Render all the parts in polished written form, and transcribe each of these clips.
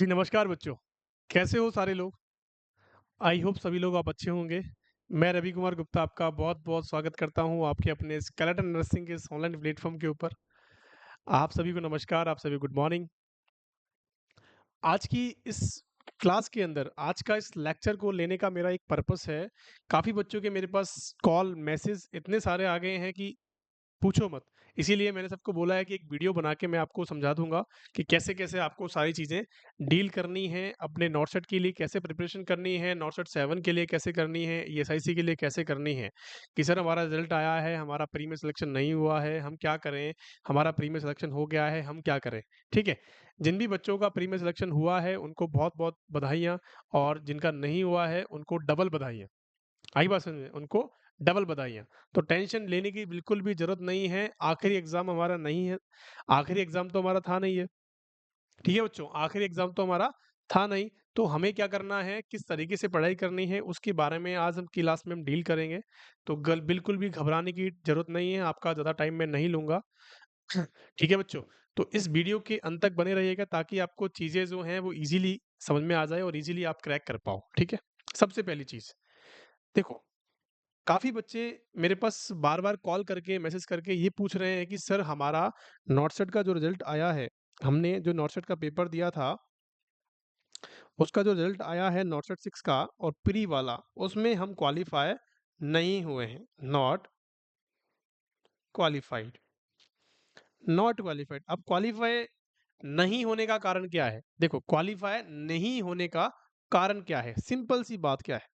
जी, नमस्कार बच्चों। कैसे हो सारे लोग? आई होप सभी लोग आप अच्छे होंगे। मैं रवि कुमार गुप्ता आपका बहुत-बहुत स्वागत करता हूँ आपके अपने स्केलेटन नर्सिंग के इस ऑनलाइन प्लेटफ़ॉर्म के ऊपर। आप सभी को नमस्कार, आप सभी गुड मॉर्निंग। आज की इस क्लास के अंदर, आज का इस लेक्चर को लेने का मेरा एक पर्पस है, काफ़ी बच्चों के मेरे पास कॉल, मैसेज इतने सारे आ गए हैं कि पूछो मत। इसीलिए मैंने सबको बोला है कि एक वीडियो बना के मैं आपको समझा दूँगा कि कैसे-कैसे आपको सारी चीज़ें डील करनी है, अपने नॉट-सेट के लिए कैसे प्रिपरेशन करनी है, नॉट-सेट 7 के लिए कैसे करनी है, ईएसआईसी के लिए कैसे करनी है। कि सर हमारा रिज़ल्ट आया है, हमारा प्री में सिलेक्शन नहीं हुआ है, हम क्या करें? हमारा प्री में सिलेक्शन हो गया है, हम क्या करें? ठीक है? जिन भी बच्चों का प्री में सिलेक्शन हुआ है, उनको बहुत-बहुत बधाइयाँ और जिनका नहीं हुआ है, उनको डबल बधाइयाँ। आई बात समझ में? उनको डबल बधाइयाँ। तो टेंशन लेने की बिल्कुल भी ज़रूरत नहीं है, आखिरी एग्ज़ाम हमारा नहीं है, आखिरी एग्ज़ाम तो हमारा था नहीं है, ठीक है बच्चों? आखिरी एग्ज़ाम तो हमारा था नहीं, तो हमें क्या करना है, किस तरीके से पढ़ाई करनी है, उसके बारे में आज हम क्लास में हम डील करेंगे। तो गल बिल्कुल भी घबराने की ज़रूरत नहीं है, आपका ज़्यादा टाइम मैं नहीं लूँगा। ठीक है बच्चों? तो इस वीडियो के अंत तक बने रहिएगा ताकि आपको चीज़ें जो हैं वो ईज़िली समझ में आ जाए और ईज़िली आप क्रैक कर पाओ, ठीक है? सबसे पहली चीज़, देखो काफ़ी बच्चे मेरे पास बार-बार कॉल करके, मैसेज करके ये पूछ रहे हैं कि सर हमारा नॉट-सेट का जो रिज़ल्ट आया है, हमने जो नॉट-सेट का पेपर दिया था, उसका जो रिज़ल्ट आया है नॉट-सेट 6 का और प्री वाला, उसमें हम क्वालीफाई नहीं हुए हैं। Qualified, not qualified. अब क्वालीफाई नहीं होने का कारण क्या है? देखो क्वालीफाई नहीं होने का कारण क्या है? सिंपल सी बात क्या है?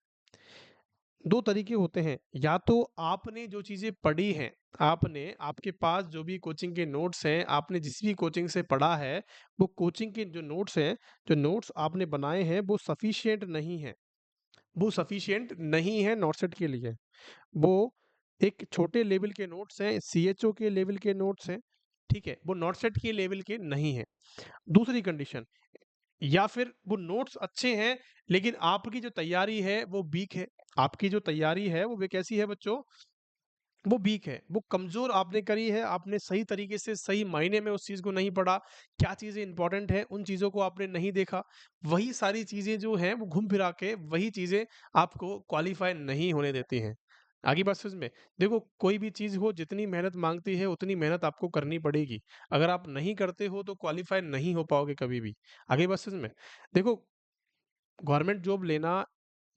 2 तरीके होते हैं, या तो आपने जो चीज़ें पढ़ी हैं, आपने आपके पास जो भी कोचिंग के नोट्स हैं, आपने जिस भी कोचिंग से पढ़ा है, वो कोचिंग के जो नोट्स हैं, जो नोट्स आपने बनाए हैं, वो सफिशिएंट नहीं हैं। वो सफिशिएंट नहीं है नॉट-सेट के लिए। वो एक छोटे लेवल के नोट्स हैं, सीएचओ के लेवल के नोट्स हैं, ठीक है? वो नॉट-सेट के लेवल के नहीं हैं। दूसरी कंडीशन, या फिर वो नोट्स अच्छे हैं, लेकिन आपकी जो तैयारी है वो वीक है। आपकी जो तैयारी है वो कैसी है बच्चों? वो वीक है, वो कमज़ोर आपने करी है, आपने सही तरीके से सही मायने में उस चीज़ को नहीं पढ़ा, क्या चीज़ें इम्पोर्टेंट हैं, उन चीज़ों को आपने नहीं देखा। वही सारी चीज़ें जो हैं वो घूम-फिरा के वही चीज़ें आपको क्वालीफ़ाई नहीं होने देती हैं। आगे बात समझ में? देखो कोई भी चीज़ हो जितनी मेहनत माँगती है उतनी मेहनत आपको करनी पड़ेगी। अगर आप नहीं करते हो तो क्वालीफ़ाई नहीं हो पाओगे कभी भी। आगे बात समझ में? देखो गवर्नमेंट जॉब लेना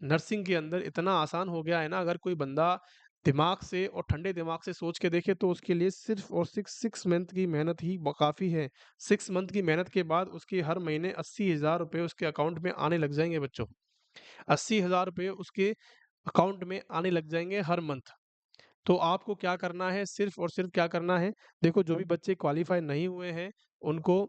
नर्सिंग के अंदर इतना आसान हो गया है ना, अगर कोई बंदा दिमाग से और ठंडे दिमाग से सोच के देखे तो उसके लिए सिर्फ और सिर्फ 6 मंथ की मेहनत ही काफ़ी है। 6 मंथ की मेहनत के बाद उसके हर महीने 80,000 रुपए उसके अकाउंट में आने लग जाएँगे बच्चों। 80,000 रुपए उसके अकाउंट में आने लग जाएँगे हर मंथ। तो आपको क्या करना है, सिर्फ और सिर्फ क्या करना है, देखो जो भी बच्चे क्वालीफाई नहीं हुए हैं, उनको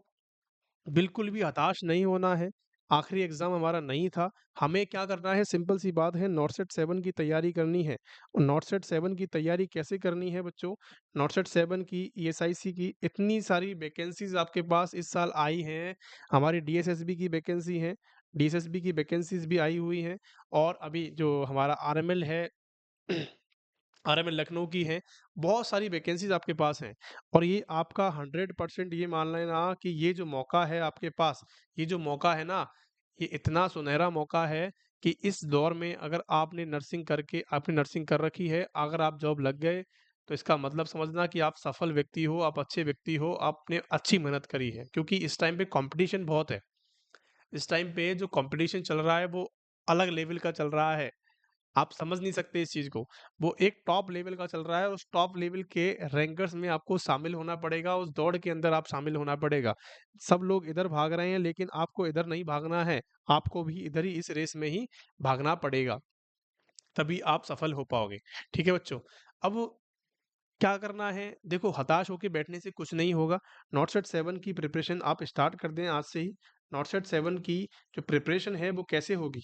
बिल्कुल भी हताश नहीं होना है। आखिरी एग्ज़ाम हमारा नहीं था। हमें क्या करना है, सिंपल सी बात है, नॉट-सेट 7 की तैयारी करनी है। और नॉट-सेट 7 की तैयारी कैसे करनी है बच्चों? नॉट-सेट 7 की, ईएसआईसी की इतनी सारी वैकेंसीज़ आपके पास इस साल आई हैं। हमारी डीएसएसबी की वैकेंसी है, डीएसएसबी की वैकेंसीज़ भी आई हुई हैं और अभी जो हमारा आरएमएल है आरएमएल लखनऊ की है, बहुत सारी वैकेंसीज़ आपके पास हैं और ये आपका 100% ये मान लेना कि ये जो मौका है आपके पास, ये जो मौका है ना, ये इतना सुनहरा मौका है कि इस दौर में अगर आपने नर्सिंग करके आपने नर्सिंग कर रखी है, अगर आप जॉब लग गए, तो इसका मतलब समझना कि आप सफल व्यक्ति हो, आप अच्छे व्यक्ति हो, आपने अच्छी मेहनत करी है। क्योंकि इस टाइम पे कॉम्पिटिशन बहुत है। इस टाइम पे जो कॉम्पिटिशन चल रहा है, वो अलग लेवल का चल रहा है। आप समझ नहीं सकते इस चीज़ को। वो एक टॉप लेवल का चल रहा है, उस टॉप लेवल के रैंकर्स में आपको शामिल होना पड़ेगा, उस दौड़ के अंदर आप शामिल होना पड़ेगा। सब लोग इधर भाग रहे हैं लेकिन आपको इधर नहीं भागना है, आपको भी इधर ही इस रेस में ही भागना पड़ेगा, तभी आप सफल हो पाओगे। ठीक है बच्चों? अब क्या करना है? देखो हताश होके बैठने से कुछ नहीं होगा। नॉट-सेट 7 की प्रिपरेशन आप स्टार्ट कर दें आज से ही। नॉट-सेट 7 की जो प्रिपरेशन है वो कैसे होगी?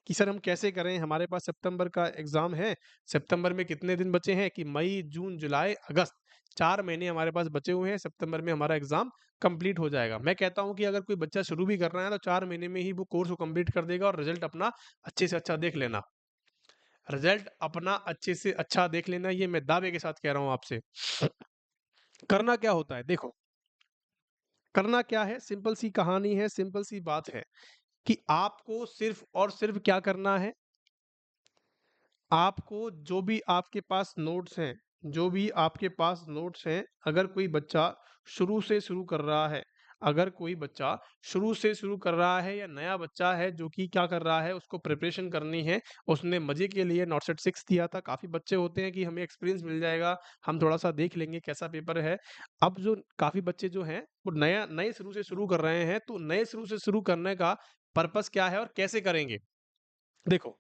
कि सर हम कैसे करें? हमारे पास सितंबर का एग्ज़ाम है, सितंबर में कितने दिन बचे हैं कि मई, जून, जुलाई, अगस्त 4 महीने हमारे पास बचे हुए हैं, सितंबर में हमारा एग्ज़ाम कंप्लीट हो जाएगा। मैं कहता हूँ कि अगर कोई बच्चा शुरू भी कर रहा है तो 4 महीने में ही वो कोर्स को कंप्लीट कर देगा और रिज़ल्ट अपना अच्छे से अच्छा देख लेना। रिज़ल्ट अपना अच्छे से अच्छा देख लेना, ये मैं दावे के साथ कह रहा हूँ आपसे। करना क्या होता है? देखो करना क्या है, सिंपल सी कहानी है, सिंपल सी बात है कि आपको सिर्फ़ और सिर्फ़ क्या करना है, आपको जो भी आपके पास नोट्स हैं, जो भी आपके पास नोट्स हैं, अगर कोई बच्चा शुरू से शुरू कर रहा है, अगर कोई बच्चा शुरू से शुरू कर रहा है या नया बच्चा है जो कि क्या कर रहा है, उसको प्रिपरेशन करनी है, उसने मज़े के लिए नॉट सेट 6 दिया था। काफ़ी बच्चे होते हैं कि हमें एक्सपीरियंस मिल जाएगा, हम थोड़ा-सा देख लेंगे कैसा पेपर है। अब जो काफ़ी बच्चे जो हैं, वो नए शुरू से शुरू कर रहे हैं, तो नए शुरू से शुरू करने का पर्पज़ क्या है और कैसे करेंगे? देखो,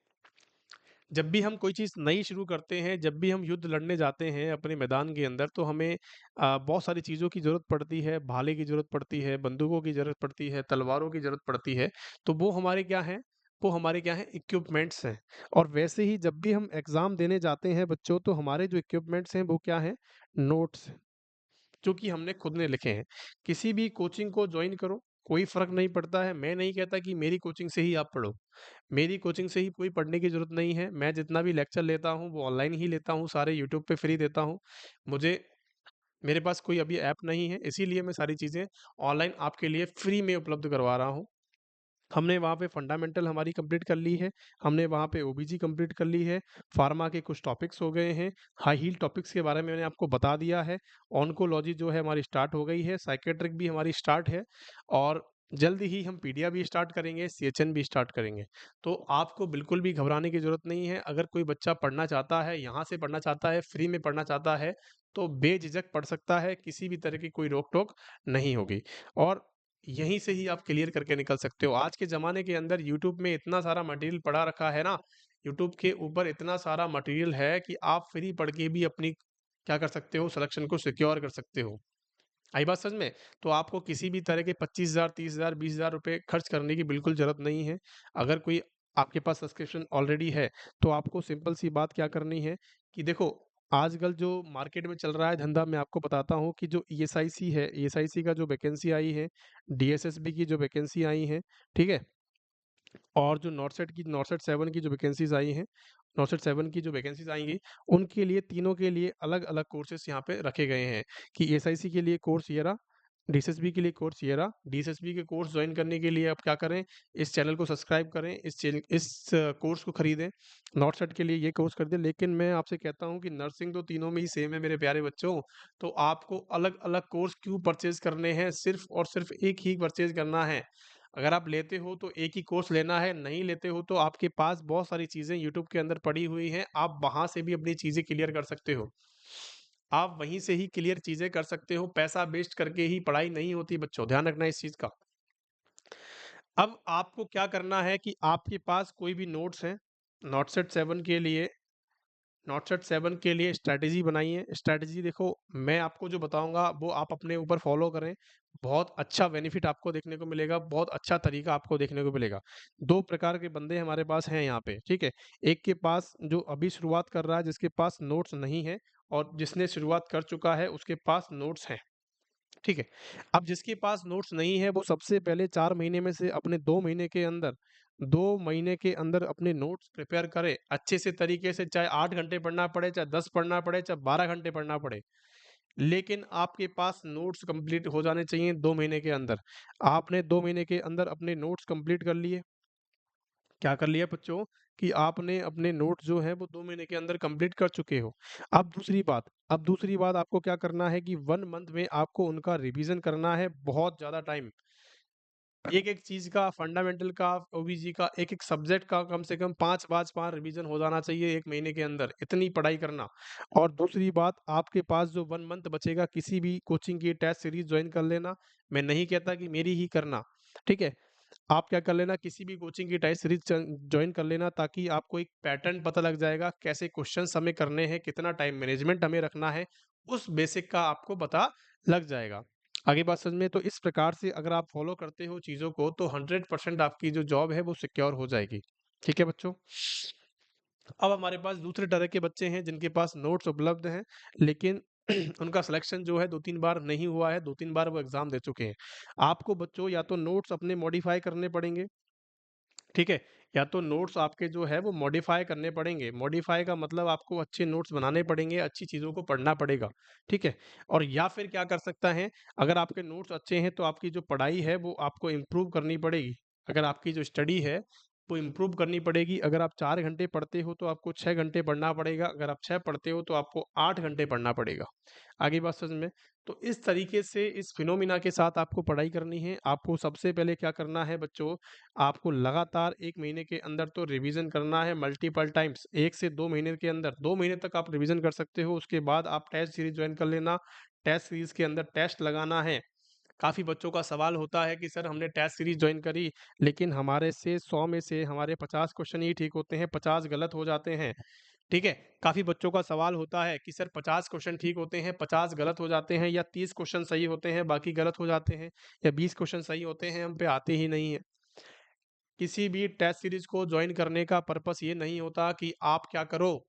जब भी हम कोई चीज़ नई शुरू करते हैं, जब भी हम युद्ध लड़ने जाते हैं अपने मैदान के अंदर, तो हमें बहुत सारी चीज़ों की ज़रूरत पड़ती है, भाले की ज़रूरत पड़ती है, बंदूकों की ज़रूरत पड़ती है, तलवारों की ज़रूरत पड़ती है। तो वो हमारे क्या हैं? वो हमारे क्या हैं? इक्विपमेंट्स हैं। और वैसे ही जब भी हम एग्ज़ाम देने जाते हैं बच्चों, तो हमारे जो इक्विपमेंट्स हैं, वो क्या हैं? नोट्स हैं। जो कि हमने खुद ने लिखे हैं। किसी भी कोचिंग को जॉइन करो, कोई फ़र्क नहीं पड़ता है। मैं नहीं कहता कि मेरी कोचिंग से ही आप पढ़ो। मेरी कोचिंग से ही कोई पढ़ने की ज़रूरत नहीं है। मैं जितना भी लेक्चर लेता हूँ, वो ऑनलाइन ही लेता हूँ, सारे यूट्यूब पे फ्री देता हूँ। मुझे मेरे पास कोई अभी ऐप नहीं है, इसीलिए मैं सारी चीज़ें ऑनलाइन आपके लिए फ्री में उपलब्ध करवा रहा हूँ। हमने वहाँ पे फंडामेंटल हमारी कंप्लीट कर ली है, हमने वहाँ पे ओबीजी कंप्लीट कर ली है, फार्मा के कुछ टॉपिक्स हो गए हैं, हाई हील टॉपिक्स के बारे में मैंने आपको बता दिया है, ऑन्कोलॉजी जो है हमारी स्टार्ट हो गई है, साइकियाट्रिक भी हमारी स्टार्ट है और जल्दी ही हम पीडिया भी स्टार्ट करेंगे, सीएचएन भी स्टार्ट करेंगे। तो आपको बिल्कुल भी घबराने की ज़रूरत नहीं है, अगर कोई बच्चा पढ़ना चाहता है, यहाँ से पढ़ना चाहता है, फ्री में पढ़ना चाहता है, तो बेझिझक पढ़ सकता है, किसी भी तरह की कोई रोक-टोक नहीं होगी। और यहीं से ही आप क्लियर करके निकल सकते हो। आज के ज़माने के अंदर यूट्यूब में इतना सारा मटेरियल पड़ा रखा है ना, यूट्यूब के ऊपर इतना सारा मटेरियल है कि आप फ्री पढ़ के भी अपनी क्या कर सकते हो, सिलेक्शन को सिक्योर कर सकते हो। आई बात समझ में? तो आपको किसी भी तरह के 25,000, 30,000, 20,000 रुपए खर्च करने की बिल्कुल ज़रूरत नहीं है। अगर कोई आपके पास सब्सक्रिप्शन ऑलरेडी है, तो आपको सिंपल सी बात क्या करनी है कि देखो, आजकल जो मार्केट में चल रहा है धंधा मैं आपको बताता हूँ कि जो ईएसआईसी है, ईएसआईसी का जो वैकेंसी आई है, डीएसएसबी की जो वैकेंसी आई है, ठीक है? और जो नॉटसेट 7 की जो वैकेंसीज़ आई हैं, नॉटसेट 7 की जो वैकेंसीज़ आएँगी, उनके लिए तीनों के लिए अलग-अलग कोर्सेज़ यहाँ पे रखे गए हैं कि एसआईसी के लिए कोर्स ये रहा, डीएसएसबी के लिए कोर्स ये रहा। डीएसएसबी के कोर्स जॉइन करने के लिए आप क्या करें, इस चैनल को सब्सक्राइब करें, इस कोर्स को खरीदें। नॉटसेट के लिए ये कोर्स खरीदें, लेकिन मैं आपसे कहता हूँ कि नर्सिंग तो तीनों में ही सेम है मेरे प्यारे बच्चों, तो आपको अलग-अलग कोर्स क्यों परचेज़ करने हैं, सिर्फ़ और सिर्फ़ एक ही परचेज़ करना है। अगर आप लेते हो तो एक ही कोर्स लेना है, नहीं लेते हो तो आपके पास बहुत सारी चीज़ें यूट्यूब के अंदर पड़ी हुई हैं, आप वहाँ से भी अपनी चीज़ें क्लियर कर सकते हो। आप वहीं से ही क्लियर चीज़ें कर सकते हो, पैसा वेस्ट करके ही पढ़ाई नहीं होती बच्चों, ध्यान रखना इस चीज़ का। अब आपको क्या करना है कि आपके पास कोई भी नोट्स हैं, नोटसेट 7 के लिए नॉटसेट 7 के लिए स्ट्रैटेजी बनाइए। स्ट्रैटेजी देखो, मैं आपको जो बताऊँगा वो आप अपने ऊपर फ़ॉलो करें। बहुत अच्छा बेनिफिट आपको देखने को मिलेगा, बहुत अच्छा तरीका आपको देखने को मिलेगा। 2 प्रकार के बंदे हमारे पास हैं यहाँ पे, ठीक है? एक के पास जो अभी शुरुआत कर रहा है, जिसके पास नोट्स नहीं है और जिसने शुरुआत कर चुका है, उसके पास नोट्स हैं। ठीक है। अब जिसके पास नोट्स नहीं है वो सबसे पहले 4 महीने में से अपने 2 महीने के अंदर 2 महीने के अंदर अपने नोट्स प्रिपेयर करे अच्छे से तरीके से, चाहे 8 घंटे पढ़ना पड़े, चाहे 10 पढ़ना पड़े, चाहे 12 घंटे पढ़ना पड़े। लेकिन आपके पास नोट्स कंप्लीट हो जाने चाहिए 2 महीने के अंदर। आपने 2 महीने के अंदर अपने नोट्स कंप्लीट कर लिए। क्या कर लिया बच्चों कि आपने अपने नोट्स जो हैं वो 2 महीने के अंदर कंप्लीट कर चुके हो। अब दूसरी बात आपको क्या करना है कि 1 मंथ में आपको उनका रिवीजन करना है बहुत ज़्यादा टाइम। एक-एक चीज़ का फंडामेंटल का, ओबीजी का, एक-एक सब्जेक्ट का कम से कम 5-5 बार रिवीजन हो जाना चाहिए 1 महीने के अंदर, इतनी पढ़ाई करना। और दूसरी बात, आपके पास जो 1 मंथ बचेगा किसी भी कोचिंग की टेस्ट सीरीज़ जॉइन कर लेना। मैं नहीं कहता कि मेरी ही करना, ठीक है? आप क्या कर लेना, किसी भी कोचिंग की टेस्ट सीरीज ज्वाइन कर लेना, ताकि आपको एक पैटर्न पता लग जाएगा कैसे क्वेश्चंस हमें करने हैं, कितना टाइम मैनेजमेंट हमें रखना है, उस बेसिक का आपको पता लग जाएगा। आगे बात समझ में, तो इस प्रकार से अगर आप फॉलो करते हो चीज़ों को तो 100% आपकी जो जॉब है वो सिक्योर हो जाएगी। ठीक है बच्चों? अब हमारे पास दूसरे तरह के बच्चे हैं जिनके पास नोट्स उपलब्ध हैं, लेकिन उनका सिलेक्शन जो है 2-3 बार नहीं हुआ है, 2-3 बार वो एग्ज़ाम दे चुके हैं। आपको बच्चों या तो नोट्स अपने मॉडिफ़ाई करने पड़ेंगे, ठीक है? या तो नोट्स आपके जो है वो मॉडिफ़ाई करने पड़ेंगे, मॉडिफ़ाई का मतलब आपको अच्छे नोट्स बनाने पड़ेंगे, अच्छी चीज़ों को पढ़ना पड़ेगा, ठीक है? और या फिर क्या कर सकता है, अगर आपके नोट्स अच्छे हैं तो आपकी जो पढ़ाई है वो आपको इम्प्रूव करनी पड़ेगी। अगर आपकी जो स्टडी है वो इम्प्रूव करनी पड़ेगी, अगर आप 4 घंटे पढ़ते हो तो आपको 6 घंटे पढ़ना पड़ेगा, अगर आप 6 पढ़ते हो तो आपको 8 घंटे पढ़ना पड़ेगा। आगे बात समझ में? तो इस तरीके से इस फिनोमिना के साथ आपको पढ़ाई करनी है। आपको सबसे पहले क्या करना है बच्चों, आपको लगातार 1 महीने के अंदर तो रिवीजन करना है मल्टीपल टाइम्स। 1 से 2 महीने के अंदर 2 महीने तक आप रिवीजन कर सकते हो, उसके बाद आप टेस्ट सीरीज़ जॉइन कर लेना। टेस्ट सीरीज़ के अंदर टेस्ट लगाना है। काफ़ी बच्चों का सवाल होता है कि सर हमने टेस्ट सीरीज़ जॉइन करी, लेकिन हमारे से 100 में से हमारे 50 क्वेश्चन ही ठीक होते हैं, 50 गलत हो जाते हैं। ठीक है? काफ़ी बच्चों का सवाल होता है कि सर 50 क्वेश्चन ठीक होते हैं, 50 गलत हो जाते हैं, या 30 क्वेश्चन सही होते हैं, बाकी गलत हो जाते हैं, या 20 क्वेश्चन सही होते हैं, हम पे आते ही नहीं है। किसी भी टेस्ट सीरीज़ को जॉइन करने का पर्पस ये नहीं होता कि आप क्या करो,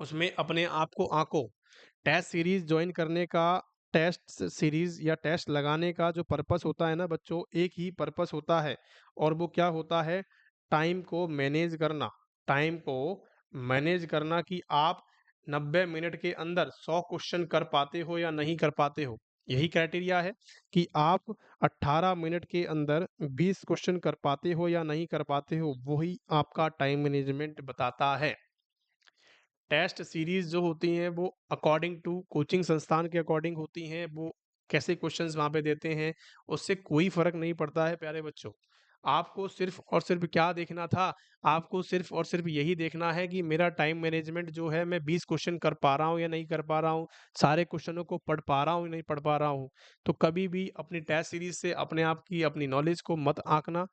उसमें अपने आप को आँको। टेस्ट सीरीज़ जॉइन करने का, टेस्ट सीरीज़ या टेस्ट लगाने का जो पर्पस होता है ना बच्चों, एक ही पर्पस होता है, और वो क्या होता है, टाइम को मैनेज करना। टाइम को मैनेज करना कि आप 90 मिनट के अंदर 100 क्वेश्चन कर पाते हो या नहीं कर पाते हो। यही क्राइटेरिया है कि आप 18 मिनट के अंदर 20 क्वेश्चन कर पाते हो या नहीं कर पाते हो, वही आपका टाइम मैनेजमेंट बताता है। टेस्ट सीरीज जो होती हैं वो अकॉर्डिंग टू कोचिंग संस्थान के अकॉर्डिंग होती हैं, वो कैसे क्वेश्चंस वहाँ पे देते हैं, उससे कोई फर्क नहीं पड़ता है प्यारे बच्चों। आपको सिर्फ और सिर्फ क्या देखना था, आपको सिर्फ और सिर्फ यही देखना है कि मेरा टाइम मैनेजमेंट जो है, मैं 20 क्वेश्चन कर पा रहा हूँ या नहीं कर पा रहा हूँ, सारे क्वेश्चनों को पढ़ पा रहा हूँ या नहीं पढ़ पा रहा हूँ। तो कभी भी अपनी टेस्ट सीरीज से अपने आप की अपनी नॉलेज को मत आंकना।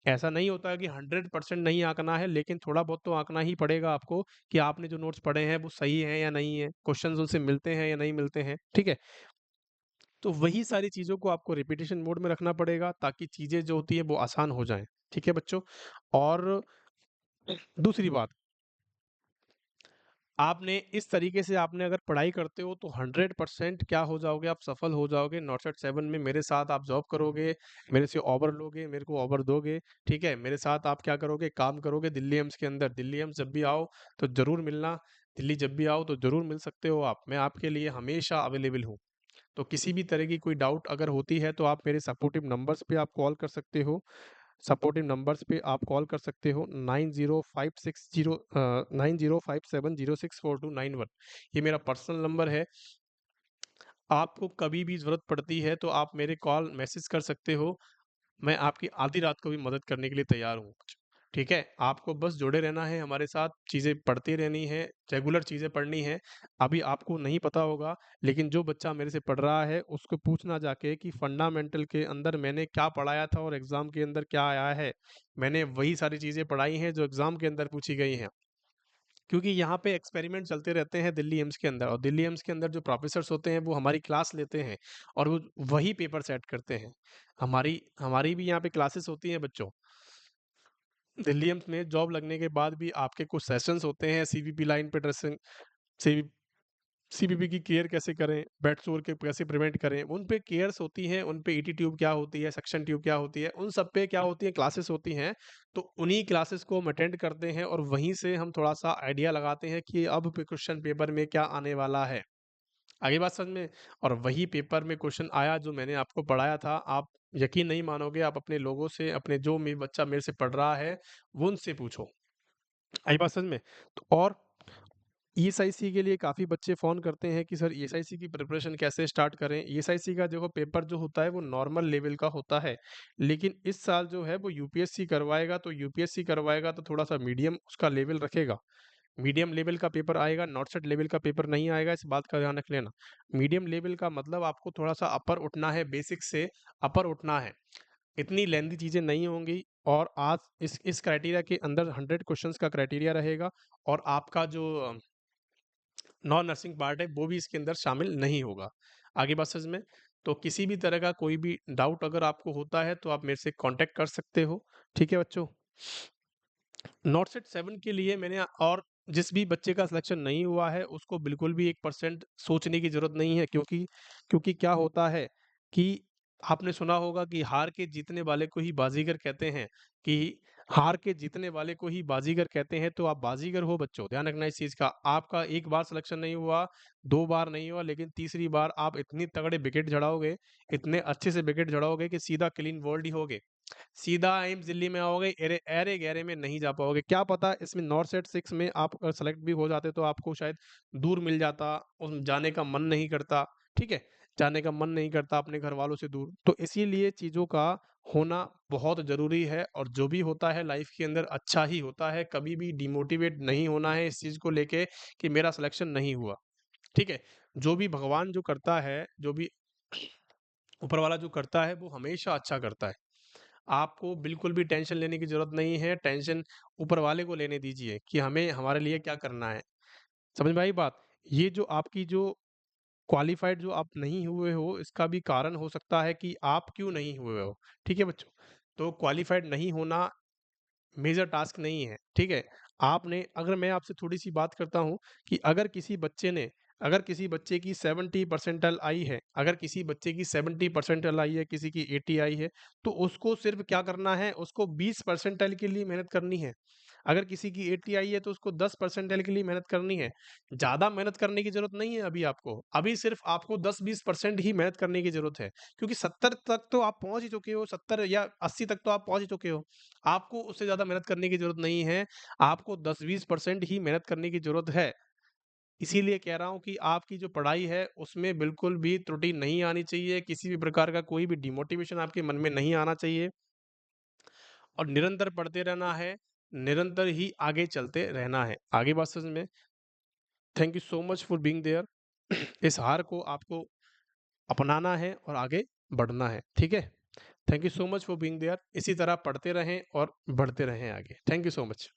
ऐसा नहीं होता है कि 100% नहीं आंकना है, लेकिन थोड़ा बहुत तो आंकना ही पड़ेगा आपको कि आपने जो नोट्स पढ़े हैं वो सही है या नहीं है, क्वेश्चंस उनसे मिलते हैं या नहीं मिलते हैं, ठीक है? तो वही सारी चीज़ों को आपको रिपीटिशन मोड में रखना पड़ेगा ताकि चीज़ें जो होती हैं वो आसान हो जाएँ, ठीक है बच्चों? और दूसरी बात, आपने इस तरीके से आपने अगर पढ़ाई करते हो तो 100% क्या हो जाओगे, आप सफल हो जाओगे। नॉट 7 में मेरे साथ आप जॉब करोगे, मेरे से ओवर लोगे, मेरे को ओवर दोगे, ठीक है? मेरे साथ आप क्या करोगे, काम करोगे दिल्ली एम्स के अंदर। दिल्ली एम्स जब भी आओ तो ज़रूर मिलना, दिल्ली जब भी आओ तो ज़रूर मिल सकते हो आप। मैं आपके लिए हमेशा अवेलेबल हूँ। तो किसी भी तरह की कोई डाउट अगर होती है तो आप मेरे सपोर्टिव नंबर्स पे आप कॉल कर सकते हो। सपोर्टिव नंबर्स पे आप कॉल कर सकते हो, 9057064291। ये मेरा पर्सनल नंबर है। आपको कभी भी ज़रूरत पड़ती है तो आप मेरे कॉल मैसेज कर सकते हो। मैं आपकी आधी रात को भी मदद करने के लिए तैयार हूँ। ठीक है? आपको बस जुड़े रहना है हमारे साथ, चीज़ें पढ़ती रहनी है, रेगुलर चीज़ें पढ़नी है। अभी आपको नहीं पता होगा, लेकिन जो बच्चा मेरे से पढ़ रहा है, उसको पूछना जाके कि फंडामेंटल के अंदर मैंने क्या पढ़ाया था और एग्ज़ाम के अंदर क्या आया है। मैंने वही सारी चीज़ें पढ़ाई हैं जो एग्ज़ाम के अंदर पूछी गई हैं। क्योंकि यहाँ पे एक्सपेरिमेंट चलते रहते हैं दिल्ली एम्स के अंदर, और दिल्ली एम्स के अंदर जो प्रोफेसर्स होते हैं वो हमारी क्लास लेते हैं और वो वही पेपर सेट करते हैं। हमारी हमारी भी यहाँ पे क्लासेस होती हैं बच्चों। दिल्ली एम्स में जॉब लगने के बाद भी आपके कुछ सेशंस होते हैं, सीवीपी लाइन पे ड्रेसिंग, सी सीपीपी की केयर कैसे करें, बेड सोर के कैसे प्रिवेंट करें, उन पे केयर्स होती हैं, उन पे ईटी ट्यूब क्या होती है, सक्शन ट्यूब क्या होती है, उन सब पे क्या होती है, क्लासेस होती हैं। तो उन्हीं क्लासेस को हम अटेंड करते हैं और वहीं से हम थोड़ा-सा आइडिया लगाते हैं कि अब पे क्वेश्चन पेपर में क्या आने वाला है। आगे बात समझ में? और वही पेपर में क्वेश्चन आया जो मैंने आपको पढ़ाया था, आप यकीन नहीं मानोगे, आप अपने लोगों से, अपने जो मे बच्चा मेरे से पढ़ रहा है, वो उनसे पूछो। आई बात समझ में? तो और ईएसआईसी के लिए काफ़ी बच्चे फ़ोन करते हैं कि सर ईएसआईसी की प्रिपरेशन कैसे स्टार्ट करें? ईएसआईसी का देखो पेपर जो होता है वो नॉर्मल लेवल का होता है। लेकिन इस साल जो है वो यूपीएससी करवाएगा, तो यूपीएससी करवाएगा तो थोड़ा-सा मीडियम उसका लेवल रखेगा। मीडियम लेवल का पेपर आएगा, नॉट सेट लेवल का पेपर नहीं आएगा, इस बात का ध्यान रख लेना। मीडियम लेवल का मतलब आपको थोड़ा-सा अपर उठना है, बेसिक से अपर उठना है। इतनी लेंथी चीज़ें नहीं होंगी, और आज इस क्राइटेरिया के अंदर 100 क्वेश्चंस का क्राइटेरिया रहेगा, और आपका जो नॉन नर्सिंग पार्ट है वो भी इसके अंदर शामिल नहीं होगा। आगे बात समझ में? तो किसी भी तरह का कोई भी डाउट अगर आपको होता है तो आप मेरे से कांटेक्ट कर सकते हो। ठीक है बच्चों? नॉट सेट 7 के लिए मैंने, और जिस भी बच्चे का सिलेक्शन नहीं हुआ है उसको बिल्कुल भी 1% सोचने की ज़रूरत नहीं है, क्योंकि क्योंकि क्या होता है कि आपने सुना होगा कि हार के जीतने वाले को ही बाजीगर कहते हैं, कि हार के जीतने वाले को ही बाजीगर कहते हैं, तो आप बाजीगर हो बच्चों, ध्यान रखना इस चीज़ का। आपका एक बार सिलेक्शन नहीं हुआ, 2 बार नहीं हुआ, लेकिन तीसरी बार आप इतनी तगड़े विकेट झड़ाओगे, इतने अच्छे से विकेट झड़ाओगे कि सीधा क्लीन बोल्ड ही होगे। सीधा एम्स दिल्ली में आओगे, ऐरे-गैरे में नहीं जा पाओगे। क्या पता इसमें नॉर्थ सेट 6 में आप अगर सेलेक्ट भी हो जाते तो आपको शायद दूर मिल जाता, जाने का मन नहीं करता, ठीक है? जाने का मन नहीं करता अपने घरवालों से दूर। तो इसीलिए चीज़ों का होना बहुत ज़रूरी है और जो भी होता है लाइफ़ के अंदर अच्छा ही होता है। कभी भी डिमोटिवेट नहीं होना है इस चीज़ को लेके कि मेरा सिलेक्शन नहीं हुआ, ठीक है? जो भी भगवान जो करता है, जो भी ऊपर वाला जो करता है वो हमेशा अच्छा करता है। आपको बिल्कुल भी टेंशन लेने की ज़रूरत नहीं है, टेंशन ऊपर वाले को लेने दीजिए कि हमें हमारे लिए क्या करना है। समझ में आई बात? ये जो आपकी जो क्वालिफ़ाइड जो आप नहीं हुए हो, इसका भी कारण हो सकता है कि आप क्यों नहीं हुए हो, ठीक है बच्चों? तो क्वालिफ़ाइड नहीं होना मेजर टास्क नहीं है, ठीक है? आपने अगर मैं आपसे थोड़ी-सी बात करता हूँ कि अगर किसी बच्चे की 70 परसेंटाइल आई है, अगर किसी बच्चे की 70 परसेंटाइल आई है, किसी की 80 आई है, तो उसको सिर्फ़ क्या करना है, उसको 20 परसेंटाइल के लिए मेहनत करनी है। अगर किसी की 80 आई है, तो उसको 10 परसेंटाइल के लिए मेहनत करनी है। ज़्यादा मेहनत करने की ज़रूरत नहीं है अभी आपको। अभी सिर्फ़ आपको 10-20% ही मेहनत करने की ज़रूरत है, क्योंकि 70 तक तो आप पहुँच ही चुके हो, 70 या 80 तक तो आप पहुँच ही चुके हो। आपको उससे ज़्यादा मेहनत करने की ज़रूरत नहीं है, आपको 10-20% ही मेहनत करने की ज़रूरत है। इसीलिए कह रहा हूँ कि आपकी जो पढ़ाई है, उसमें बिल्कुल भी त्रुटि नहीं आनी चाहिए, किसी भी प्रकार का कोई भी डिमोटिवेशन आपके मन में नहीं आना चाहिए और निरंतर पढ़ते रहना है, निरंतर ही आगे चलते रहना है। आगे बात समझ में? Thank you so much for being there. इस हार को आपको अपनाना है और आगे बढ़ना है, ठीक है? Thank you so much for being there. इसी तरह पढ़ते रहें और बढ़ते रहें आगे। Thank you so much.